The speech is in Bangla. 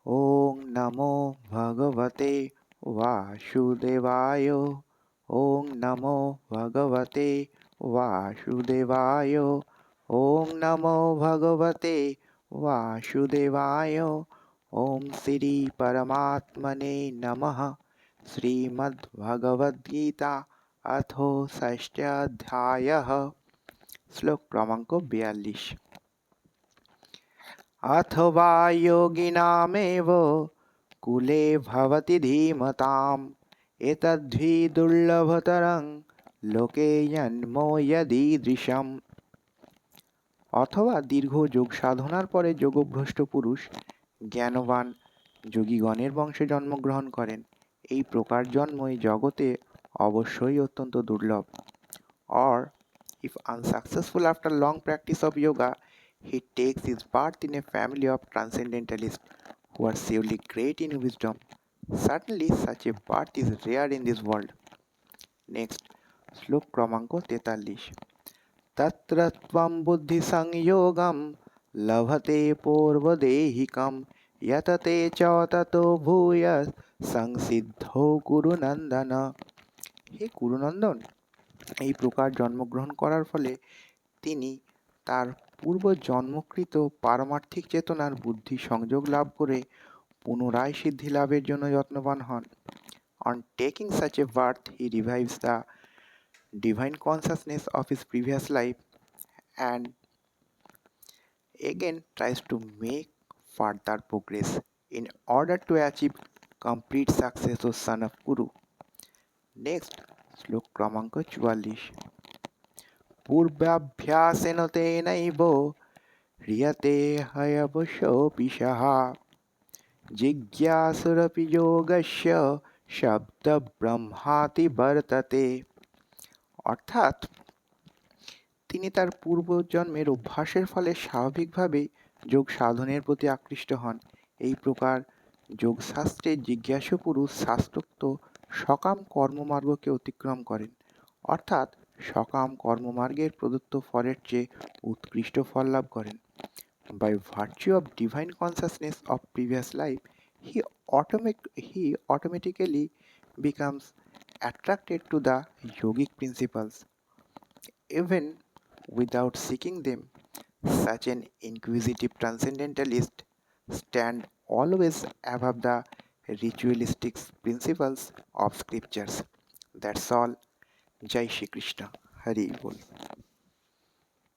ওং নমো ভগবতে বাসুদেবায়। ওং নমো ভগবতে বাসুদেবায়। ওং নমো ভগবতে বাসুদেবায়। ওম শ্রী পরমাত্মনে নমঃ। শ্রীমদ্ভগবদ্গীতা अथ षष्ठाध्यायः। श्लोक क्रमांक 42। अथवा योगिनामेव कुले भवति धीमताम् एतद्धि दुर्लभतरं লোকে জন্মো যদীদৃশম। অথবা দীর্ঘ যোগ সাধনার পরে যোগভ্রষ্ট পুরুষ জ্ঞানবান যোগীগণের বংশে জন্মগ্রহণ করেন। এই প্রকার জন্মই জগতে অবশ্যই অত্যন্ত দুর্লভ। Or if unsuccessful after long practice of yoga, he takes his birth in a family of transcendentalists who are surely great in wisdom. Certainly such a birth is rare in this world. Next, শ্লোক ক্রমাঙ্ক 43। তত্র ত্বং বুদ্ধি সংযোগম লভতে পূর্বদেহিকম यतते च ततो ভূয় সংসিদ্ধো কুরুনন্দন। হে কুরুনন্দন, এই প্রকার জন্মগ্রহণ করার ফলে তিনি তার পূর্ব জন্মকৃত পারমার্থিক চেতনার বুদ্ধি সংযোগ লাভ করে পুনরায় সিদ্ধি লাভের জন্য যত্নবান হন। On taking such a birth, he revives the divine consciousness of his previous life and again tries to make further progress in order to achieve complete success as son of Guru. Next, শ্লোক ক্রমাঙ্ক 44। পূর্বাভ্যাসেন তেনৈব হ্রিয়তে হয়বশোऽপিশः জিজ্ঞাসুরপি যোগস্য শব্দ ব্রহ্মাতি বর্ততে। অর্থাৎ তিনি তার পূর্বজন্মের অভ্যাসের ফলে স্বাভাবিকভাবেই যোগ সাধনের প্রতি আকৃষ্ট হন। এই প্রকার যোগশাস্ত্রের জিজ্ঞাসু পুরুষ শাস্ত্রোক্ত সকাম কর্মমার্গকে অতিক্রম করেন, অর্থাৎ সকাম কর্মমার্গের প্রদত্ত ফলের চেয়ে উৎকৃষ্ট ফল লাভ করেন। By virtue of divine consciousness of previous life, he automatically becomes attracted to the yogic principles. Even without seeking them, such an inquisitive transcendentalist stands always above the ritualistic principles of scriptures. That's all. Jai Shri Krishna. Hari Bol.